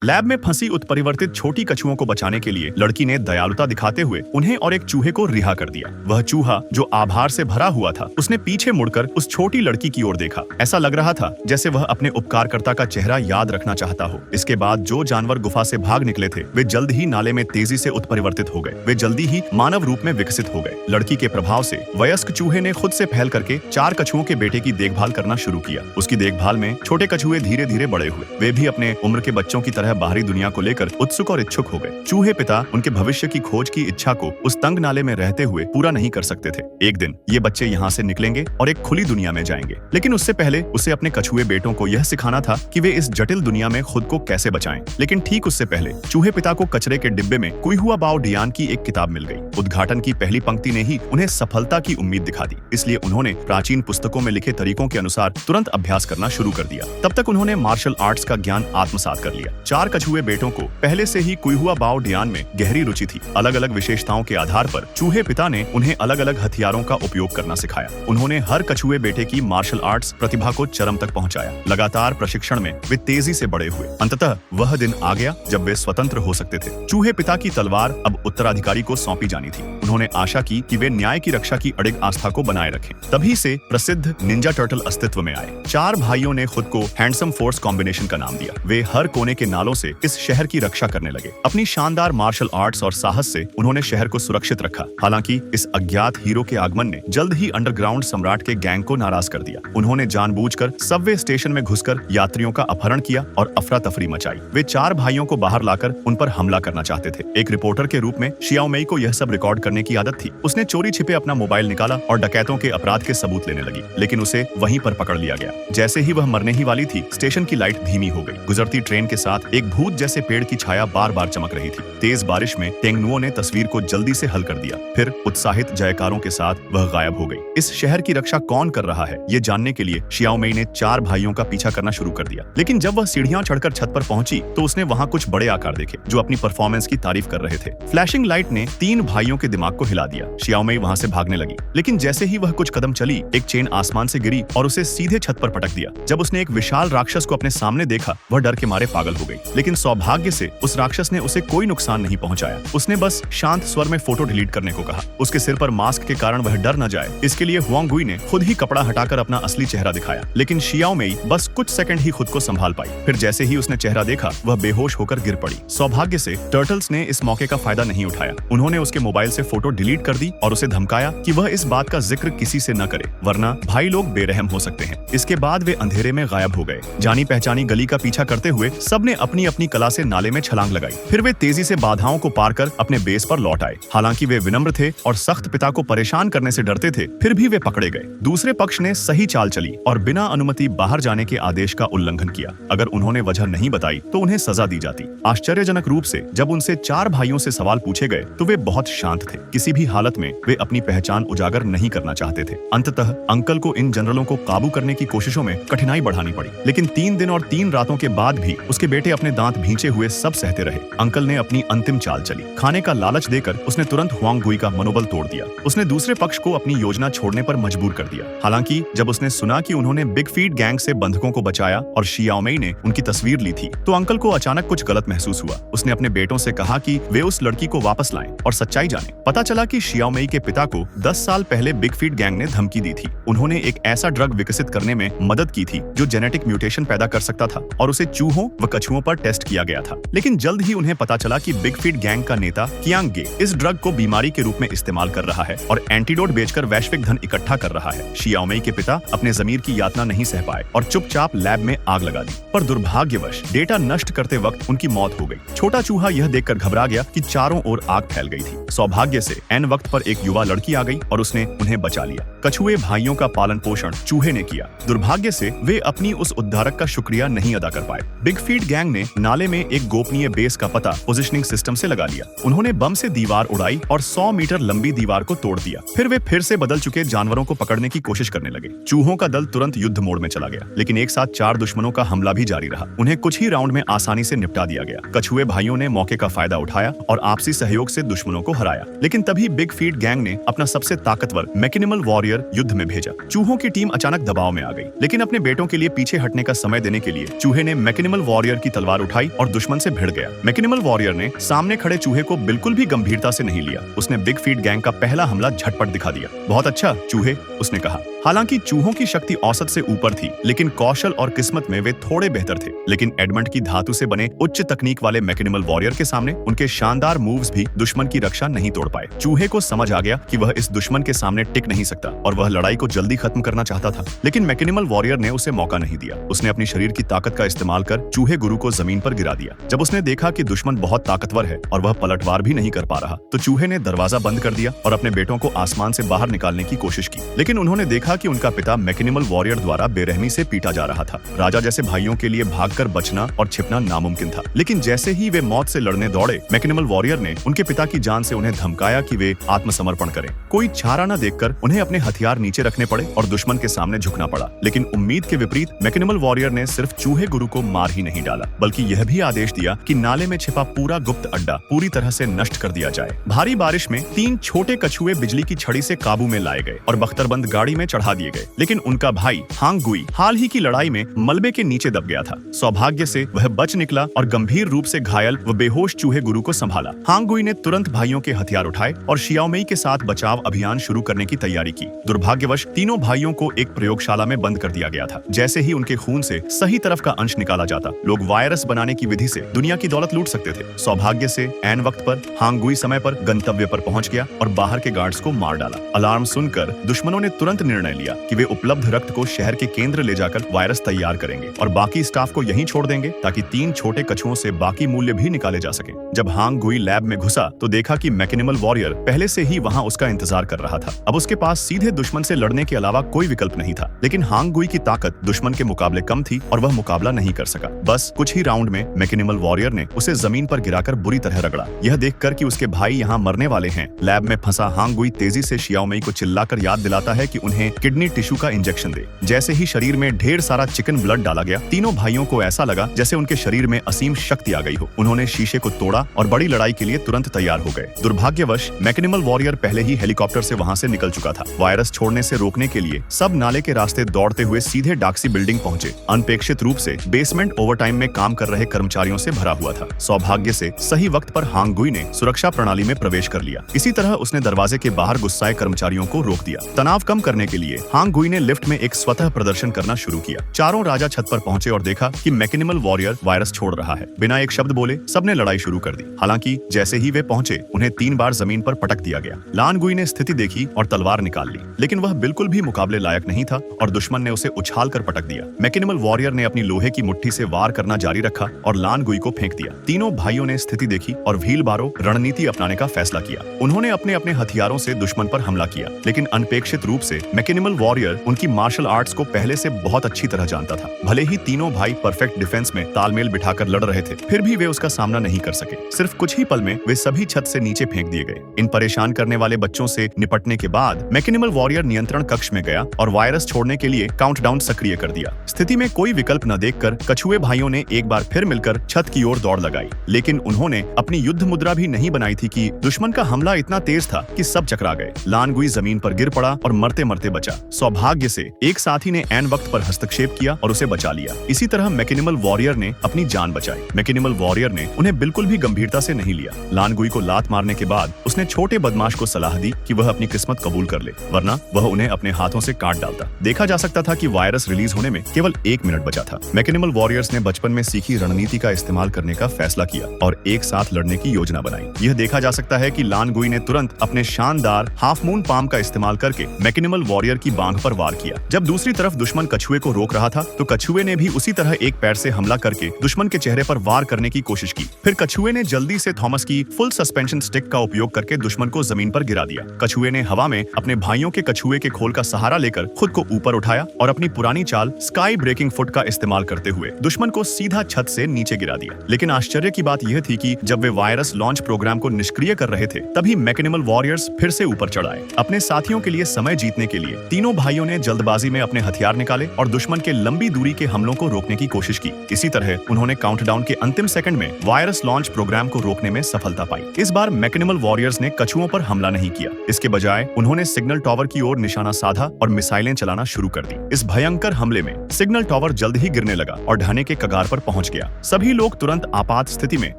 Lab में फंसी उत्परिवर्तित छोटी कछुओं को बचाने के लिए लड़की ने दयालुता दिखाते हुए उन्हें और एक चूहे को रिहा कर दिया। वह चूहा जो आभार से भरा हुआ था, उसने पीछे मुड़कर उस छोटी लड़की की ओर देखा। ऐसा लग रहा था जैसे वह अपने उपकारकर्ता का चेहरा याद रखना चाहता हो। इसके बाद जो जानवर गुफा से भाग निकले थे, वे जल्द ही नाले में तेजी से उत्परिवर्तित हो गए। वे जल्दी ही मानव रूप में विकसित हो गए। लड़की के प्रभाव से वयस्क चूहे ने खुद से पहल करके 4 कछुओं के बेटे की देखभाल करना शुरू किया। उसकी देखभाल में छोटे कछुए धीरे धीरे बड़े हुए। वे भी अपने उम्र के बच्चों की तरह बाहरी दुनिया को लेकर उत्सुक और इच्छुक हो गए। चूहे पिता उनके भविष्य की खोज की इच्छा को उस तंग नाले में रहते हुए पूरा नहीं कर सकते थे। एक दिन ये बच्चे यहाँ से निकलेंगे और एक खुली दुनिया में जाएंगे, लेकिन उससे पहले उसे अपने कछुए बेटों को यह सिखाना था कि वे इस जटिल दुनिया में खुद को कैसे बचाएं। लेकिन ठीक उससे पहले चूहे पिता को कचरे के डिब्बे में कुइहुआ बाओ डियान की एक किताब मिल गई। उद्घाटन की पहली पंक्ति ने ही उन्हें सफलता की उम्मीद दिखा दी, इसलिए उन्होंने प्राचीन पुस्तकों में लिखे तरीकों के अनुसार तुरंत अभ्यास करना शुरू कर दिया। तब तक उन्होंने मार्शल आर्ट्स का ज्ञान आत्मसात कर लिया। 4 कछुए बेटों को पहले से ही कुइहुआ बाओ डियान में गहरी रुचि थी। अलग अलग विशेषताओं के आधार पर चूहे पिता ने उन्हें अलग अलग हथियारों का उपयोग करना सिखाया। उन्होंने हर कछुए बेटे की मार्शल आर्ट्स प्रतिभा को चरम तक पहुंचाया। लगातार प्रशिक्षण में वे तेजी से बड़े हुए। अंततः वह दिन आ गया जब वे स्वतंत्र हो सकते थे। चूहे पिता की तलवार अब उत्तराधिकारी को सौंपी जानी थी। उन्होंने आशा की कि वे न्याय की रक्षा की अडिग आस्था को बनाए रखें। तभी से प्रसिद्ध निंजा टर्टल अस्तित्व में आए। 4 भाइयों ने खुद को हैंडसम फोर्स कॉम्बिनेशन का नाम दिया। वे हर कोने के नालों से इस शहर की रक्षा करने लगे। अपनी शानदार मार्शल आर्ट्स और साहस से उन्होंने शहर को सुरक्षित रखा। हालांकि इस अज्ञात हीरो के आगमन ने जल्द ही अंडरग्राउंड सम्राट के गैंग को नाराज कर दिया। उन्होंने जानबूझकर सबवे स्टेशन में घुसकर यात्रियों का अपहरण किया और अफरा तफरी मचाई। वे 4 भाइयों को बाहर लाकर उन पर हमला करना चाहते थे। एक रिपोर्टर के रूप में शियाओ मेई को यह सब रिकॉर्ड करने की आदत थी। उसने चोरी छिपे अपना मोबाइल निकाला और डकैतों के अपराध के सबूत लेने लगी, लेकिन उसे वहीं पर पकड़ लिया गया। जैसे ही वह मरने ही वाली थी, स्टेशन की लाइट धीमी हो गई। गुजरती ट्रेन के साथ एक भूत जैसे पेड़ की छाया बार बार चमक रही थी। तेज बारिश में टेंगनुओ ने तस्वीर को जल्दी से हल कर दिया। फिर उत्साहित जयकारों के साथ वह गायब हो गई। इस शहर की रक्षा कौन कर रहा है, ये जानने के लिए शियाओ मेई ने 4 भाइयों का पीछा करना शुरू कर दिया। लेकिन जब वह सीढ़ियां चढ़कर छत पर पहुंची तो उसने वहां कुछ बड़े आकार देखे जो अपनी परफॉर्मेंस की तारीफ कर रहे थे। फ्लैशिंग लाइट ने 3 भाइयों के दिमाग को हिला दिया। शियाओ मेई वहां से भागने लगी, लेकिन जैसे ही वह कुछ कदम चली, एक चेन आसमान से गिरी और उसे सीधे छत पर पटक दिया। जब उसने एक विशाल राक्षस को अपने सामने देखा, वह डर के मारे पागल हो गई। लेकिन सौभाग्य से उस राक्षस ने उसे कोई नुकसान नहीं पहुंचाया। उसने बस शांत स्वर में फोटो डिलीट करने को कहा। उसके सिर पर मास्क के कारण वह डर न जाए, इसके लिए हुआंग गुई ने खुद ही कपड़ा हटाकर अपना असली चेहरा दिखाया। लेकिन शियाओ मेई बस कुछ सेकंड ही खुद को संभाल पाई। फिर जैसे ही उसने चेहरा देखा, वह बेहोश होकर गिर पड़ी। सौभाग्य से टर्टल्स ने इस मौके का फायदा नहीं उठाया। उन्होंने उसके मोबाइल से फोटो डिलीट कर दी और उसे धमकाया कि वह इस बात का जिक्र किसी से न करे, वरना भाई लोग बेरहम हो सकते हैं। इसके बाद वे अंधेरे में गायब हो गए। जानी पहचानी गली का पीछा करते हुए सबने अपनी अपनी कला से नाले में छलांग लगाई। फिर वे तेजी से बाधाओं को पार कर अपने बेस पर लौट आए। हालांकि वे विनम्र थे और सख्त पिता को परेशान करने से डरते थे, फिर भी वे पकड़े गए। दूसरे पक्ष ने सही चाल चली और बिना अनुमति बाहर जाने के आदेश का उल्लंघन किया। अगर उन्होंने वजह नहीं बताई तो उन्हें सजा दी जाती। आश्चर्यजनक रूप से जब उनसे 4 भाइयों से सवाल पूछे गए तो वे बहुत शांत थे। किसी भी हालत में वे अपनी पहचान उजागर नहीं करना चाहते थे। अंततः अंकल को इन जनरलों को काबू करने की कोशिशों में कठिनाई बढ़ानी पड़ी, लेकिन 3 दिन और 3 रातों के बाद भी उसके बेटे अपने दांत भींचे हुए सब सहते रहे। अंकल ने अपनी अंतिम चाल चली। खाने का लालच देकर उसने तुरंत हुआंग गुई का मनोबल तोड़ दिया। उसने दूसरे पक्ष को अपनी योजना छोड़ने पर मजबूर कर दिया। हालांकि जब उसने सुना कि उन्होंने बिग फीट गैंग से बंधकों को बचाया और शियाओ मेई ने उनकी तस्वीर ली थी, तो अंकल को अचानक कुछ गलत महसूस हुआ। उसने अपने बेटों से कहा कि वे उस लड़की को वापस लाएं और सच्चाई जानें। पता चला कि शियाओ मेई के पिता को 10 साल पहले बिग फीट गैंग ने धमकी दी थी। उन्होंने एक ऐसा ड्रग विकसित करने में मदद की थी जो जेनेटिक म्यूटेशन पैदा कर सकता था और उसे चूहों व कछुओं पर टेस्ट किया गया था। लेकिन जल्द ही उन्हें पता चला कि बिग फीट गैंग का नेता कियांग गे इस ड्रग को बीमारी के रूप में इस्तेमाल कर रहा है और एंटीडोट बेचकर वैश्विक धन इकट्ठा कर रहा है। शियाओ मेई के पिता अपने जमीर की यातना नहीं सह पाए और चुपचाप लैब में आग लगा दी, पर दुर्भाग्यवश डेटा नष्ट करते वक्त उनकी मौत हो गई। छोटा चूहा यह देखकर घबरा गया कि चारों ओर आग फैल गई थी। सौभाग्य से एन वक्त पर एक युवा लड़की आ गई और उसने उन्हें बचा लिया। कछुए भाइयों का पालन पोषण चूहे ने किया। दुर्भाग्य से वे अपनी उस उद्धारक का शुक्रिया नहीं अदा कर पाए। बिग फीट गैंग ने नाले में एक गोपनीय बेस का पता पोजिशनिंग सिस्टम से लगा लिया। उन्होंने बम से दीवार उड़ाई और 100 मीटर लंबी दीवार को तोड़ दिया। फिर वे फिर से बदल चुके जानवरों को पकड़ने की कोशिश करने लगे। चूहों का दल तुरंत युद्ध मोड में चला गया, लेकिन एक साथ 4 दुश्मनों का हमला भी जारी रहा। उन्हें कुछ ही राउंड में आसानी से निपटा दिया गया। कछुए भाइयों ने मौके का फायदा उठाया और आपसी सहयोग से दुश्मनों को हराया। लेकिन तभी बिग फीट गैंग ने अपना सबसे ताकतवर मैकेनिमल वॉरियर वॉरियर युद्ध में भेजा। चूहों की टीम अचानक दबाव में आ गई, लेकिन अपने बेटों के लिए पीछे हटने का समय देने के लिए चूहे ने मैकेनिमल वॉरियर की तलवार उठाई और दुश्मन से भिड़ गया। मैकेनिमल वॉरियर ने सामने खड़े चूहे को बिल्कुल भी गंभीरता से नहीं लिया। उसने बिग फीट गैंग का पहला हमला झटपट दिखा दिया। बहुत अच्छा चूहे, उसने कहा। हालांकि चूहों की शक्ति औसत से ऊपर थी, लेकिन कौशल और किस्मत में वे थोड़े बेहतर थे। लेकिन एडमंड की धातु से बने उच्च तकनीक वाले मैकेनिमल वॉरियर के सामने उनके शानदार मूव्स भी दुश्मन की रक्षा नहीं तोड़ पाए। चूहे को समझ आ गया कि वह इस दुश्मन के सामने टिक नहीं सकता और वह लड़ाई को जल्दी खत्म करना चाहता था। लेकिन मैकेनिमल वॉरियर ने उसे मौका नहीं दिया। उसने अपनी शरीर की ताकत का इस्तेमाल कर चूहे गुरु को जमीन पर गिरा दिया। जब उसने देखा कि दुश्मन बहुत ताकतवर है और वह पलटवार भी नहीं कर पा रहा, तो चूहे ने दरवाजा बंद कर दिया और अपने बेटों को आसमान से बाहर निकालने की कोशिश की। लेकिन उन्होंने देखा कि उनका पिता मैकेनिमल वॉरियर द्वारा बेरहमी से पीटा जा रहा था। राजा जैसे भाइयों के लिए भागकर बचना और छिपना नामुमकिन था। लेकिन जैसे ही वे मौत से लड़ने दौड़े, मैकेनिमल वॉरियर ने उनके पिता की जान से उन्हें धमकाया कि वे आत्मसमर्पण करें। कोई चारा न देखकर उन्हें अपने हथियार नीचे रखने पड़े और दुश्मन के सामने झुकना पड़ा। लेकिन उम्मीद के विपरीत मैकेनिमल वॉरियर ने सिर्फ चूहे गुरु को मार ही नहीं डाला, बल्कि यह भी आदेश दिया कि नाले में छिपा पूरा गुप्त अड्डा पूरी तरह से नष्ट कर दिया जाए। भारी बारिश में 3 छोटे कछुए बिजली की छड़ी से काबू में लाए गए और बख्तरबंद गाड़ी में चढ़ा दिए गए। लेकिन उनका भाई हांग गुई हाल ही की लड़ाई में मलबे के नीचे दब गया था। सौभाग्य से वह बच निकला और गंभीर रूप से घायल व बेहोश चूहे गुरु को संभाला। हांग गुई ने तुरंत भाइयों के हथियार उठाए और शियाओमेई के साथ बचाव अभियान शुरू करने की तैयारी की। दुर्भाग्यवश तीनों भाइयों को एक प्रयोगशाला में बंद कर दिया गया था। जैसे ही उनके खून से सही तरफ का अंश निकाला जाता, लोग वायरस बनाने की विधि से दुनिया की दौलत लूट सकते थे। सौभाग्य से ऐन वक्त पर हांग गुई समय पर गंतव्य पर पहुंच गया और बाहर के गार्ड्स को मार डाला। अलार्म सुनकर दुश्मनों ने तुरंत निर्णय लिया कि वे उपलब्ध रक्त को शहर के केंद्र ले जाकर वायरस तैयार करेंगे और बाकी स्टाफ को यहीं छोड़ देंगे ताकि 3 छोटे कछुओं से बाकी मूल्य भी निकाले जा सके। जब हांग गुई लैब में घुसा तो देखा कि मैकेनिमल वॉरियर पहले से ही वहां उसका इंतजार कर रहा था। अब उसके पास सीधे दुश्मन से लड़ने के अलावा कोई विकल्प नहीं था। लेकिन हांग गुई की ताकत दुश्मन के मुकाबले कम थी और वह मुकाबला नहीं कर सका। बस कुछ ही राउंड में मैकेनिमल वॉरियर ने उसे जमीन पर गिराकर बुरी तरह रगड़ा। यह देखकर कि उसके भाई यहाँ मरने वाले हैं, लैब में फंसा हांग गुई तेजी से शियाओमेई को चिल्लाकर याद दिलाता है कि उन्हें किडनी टिश्यू का इंजेक्शन दे। जैसे ही शरीर में ढेर सारा चिकन ब्लड डाला गया, तीनों भाइयों को ऐसा लगा जैसे उनके शरीर में असीम शक्ति आ गई हो। उन्होंने शीशे को तोड़ा और बड़ी लड़ाई के लिए तुरंत तैयार हो गए। दुर्भाग्यवश मैकेनिमल वॉरियर पहले ही हेलीकॉप्टर से वहां से निकल चुका था। वायरस छोड़ने से रोकने के लिए सब नाले के रास्ते दौड़ते हुए सीधे डाक्सी बिल्डिंग पहुंचे। अनपेक्षित रूप से बेसमेंट ओवरटाइम में काम कर रहे कर्मचारियों से भरा हुआ था। सौभाग्य से सही वक्त पर हांग गुई ने सुरक्षा प्रणाली में प्रवेश कर लिया। इसी तरह उसने दरवाजे के बाहर गुस्साए कर्मचारियों को रोक दिया। तनाव कम करने के लिए हांग गुई ने लिफ्ट में एक स्वतः प्रदर्शन करना शुरू किया। चारों राजा छत पर पहुंचे और देखा कि मैकेनिमल वॉरियर वायरस छोड़ रहा है। बिना एक शब्द बोले सबने लड़ाई शुरू कर दी। हालांकि जैसे ही वे पहुंचे, उन्हें 3 बार जमीन पर पटक दिया गया। लान गुई ने स्थिति देखी और तलवार निकाल ली, लेकिन वह बिल्कुल भी मुकाबले लायक नहीं था और दुश्मन ने उसे उछाल कर पटक दिया। मैकेनिमल वॉरियर ने अपनी लोहे की मुट्ठी से वार करना जारी रखा और लान गुई को फेंक दिया। तीनों भाइयों ने स्थिति देखी और व्हील बारो रणनीति अपनाने का फैसला किया। उन्होंने अपने अपने हथियारों से दुश्मन पर हमला किया, लेकिन अनपेक्षित रूप से मैकेनिमल वॉरियर उनकी मार्शल आर्ट्स को पहले से बहुत अच्छी तरह जानता था। भले ही तीनों भाई परफेक्ट डिफेंस में तालमेल बिठाकर लड़ रहे थे, फिर भी वे उसका सामना नहीं कर सके। सिर्फ कुछ ही पल में वे सभी छत से नीचे फेंक दिए गए। इन परेशान करने वाले बच्चों से निपटने के बाद मैकेनिमल वॉरियर नियंत्रण कक्ष में गया और वायरस छोड़ने के लिए काउंटडाउन सक्रिय कर दिया। स्थिति में कोई विकल्प न देखकर कछुए भाइयों ने एक बार फिर मिलकर छत की ओर दौड़ लगाई, लेकिन उन्होंने अपनी युद्ध मुद्रा भी नहीं बनाई थी कि दुश्मन का हमला इतना तेज था कि सब चकरा गए। लान गुई जमीन पर गिर पड़ा और मरते मरते बचा। सौभाग्य से एक साथी ने ऐन वक्त पर हस्तक्षेप किया और उसे बचा लिया। इसी तरह मैकेनिमल वॉरियर ने अपनी जान बचाई। मैकेनिमल वॉरियर ने उन्हें बिल्कुल भी गंभीरता से नहीं लिया। लान गुई को लात मारने के बाद उसने छोटे बदमाश को सलाह दी कि वह अपनी किस्मत कबूल कर ले, वरना वह उन्हें अपने हाथों से काट डालता। देखा जा सकता था कि वायरस रिलीज होने में केवल 1 मिनट बचा था। मैकेनिमल वॉरियर्स ने बचपन में सीखी रणनीति का इस्तेमाल करने का फैसला किया और एक साथ लड़ने की योजना बनाई। यह देखा जा सकता है कि लान गुई ने तुरंत अपने शानदार हाफ मून पाम का इस्तेमाल करके मैकेनिमल वॉरियर की बांह पर वार किया। जब दूसरी तरफ दुश्मन कछुए को रोक रहा था, तो कछुए ने भी उसी तरह एक पैर से हमला करके दुश्मन के चेहरे पर वार करने की कोशिश की। फिर कछुए ने जल्दी से थॉमस की फुल सस्पेंशन स्टिक का उपयोग करके दुश्मन को जमीन पर गिरा दिया। कछुए ने हवा में अपने भाइयों के कछुए के खोल का सहारा लेकर खुद को ऊपर उठाया और अपनी पुरानी चाल स्काई ब्रेकिंग फुट का इस्तेमाल करते हुए दुश्मन को सीधा छत से नीचे गिरा दिया। लेकिन आश्चर्य की बात यह थी कि जब वे वायरस लॉन्च प्रोग्राम को निष्क्रिय कर रहे थे, तभी मैकेनिमल वॉरियर्स फिर से ऊपर चढ़ आए। अपने साथियों के लिए समय जीतने के लिए तीनों भाइयों ने जल्दबाजी में अपने हथियार निकाले और दुश्मन के लंबी दूरी के हमलों को रोकने की कोशिश की। इसी तरह उन्होंने काउंटडाउन के अंतिम सेकंड में वायरस लॉन्च प्रोग्राम को रोकने में सफलता पाई। इस बार मैकेनिमल वॉरियर्स ने कछुओं पर हमला नहीं किया। इसके बजाय उन्होंने सिग्नल टॉवर टॉवर की ओर निशाना साधा और मिसाइलें चलाना शुरू कर दी। इस भयंकर हमले में सिग्नल टॉवर जल्द ही गिरने लगा और ढहने के कगार पर पहुंच गया। सभी लोग तुरंत आपात स्थिति में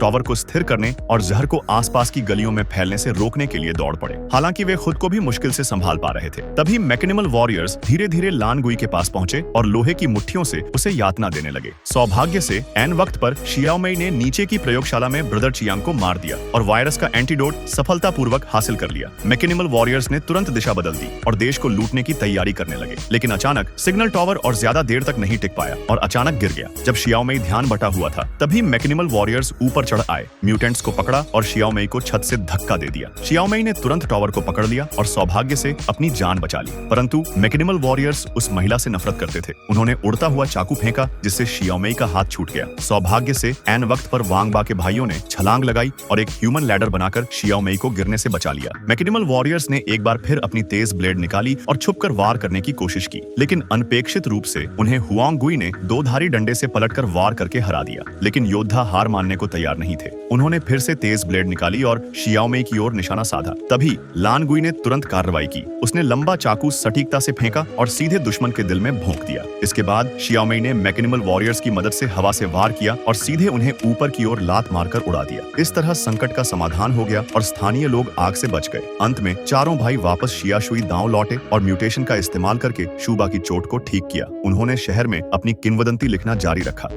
टॉवर को स्थिर करने और जहर को आसपास की गलियों में फैलने से रोकने के लिए दौड़ पड़े। हालांकि वे खुद को भी मुश्किल से संभाल पा रहे थे। तभी मैकेनिमल वॉरियर्स धीरे धीरे लान गुई के पास पहुंचे और लोहे की मुट्ठियों से उसे यातना देने लगे। सौभाग्य से ऐन वक्त पर शियाओ मई ने नीचे की प्रयोगशाला में ब्रदर चियांग को मार दिया और वायरस का एंटीडोट सफलतापूर्वक हासिल कर लिया। मैकेनिमल वॉरियर्स ने तुरंत दिशा बदल दी और देश को लूटने की तैयारी करने लगे। लेकिन अचानक सिग्नल टॉवर और ज्यादा देर तक नहीं टिक पाया और अचानक गिर गया। जब शियाओ मई ध्यान बटा हुआ था तभी मैकेनिमल वॉरियर्स ऊपर चढ़ आए, म्यूटेंट्स को पकड़ा और शियाओ मई को छत से धक्का दे दिया। शियाओ मई ने तुरंत टॉवर को पकड़ लिया और सौभाग्य से अपनी जान बचा ली। परंतु मैकेनिमल वॉरियर्स उस महिला से नफरत करते थे। उन्होंने उड़ता हुआ चाकू फेंका जिससे शियाओ मई का हाथ छूट गया। सौभाग्य से ऐन वक्त पर वांग बा के भाइयों ने छलांग लगाई और एक ह्यूमन लैडर बनाकर शियाओ मई को गिरने से बचा लिया। मैकेनिमल वॉरियर्स ने एक बार फिर अपनी तेज ब्लेड निकाली और छुपकर वार करने की कोशिश की, लेकिन अनपेक्षित रूप से उन्हें हुआंग गुई ने दो धारी डंडे से पलटकर वार करके हरा दिया। लेकिन योद्धा हार मानने को तैयार नहीं थे। उन्होंने फिर से तेज ब्लेड निकाली और शियाओ मई की ओर निशाना साधा। तभी लान गुई ने तुरंत कार्रवाई की। उसने लंबा चाकू सटीकता से फेंका और सीधे दुश्मन के दिल में भोंक दिया। इसके बाद शियाओ मई ने मैकेनिमल वॉरियर्स की मदद से हवा से वार किया और सीधे उन्हें ऊपर की ओर लात मारकर उड़ा दिया। इस तरह संकट का समाधान हो गया और स्थानीय लोग आग से बच गए। अंत में चारों भाई वापस शिया शुई दांव लौटे और म्यूटेशन का इस्तेमाल करके शूबा की चोट को ठीक किया। उन्होंने शहर में अपनी किंवदंती लिखना जारी रखा।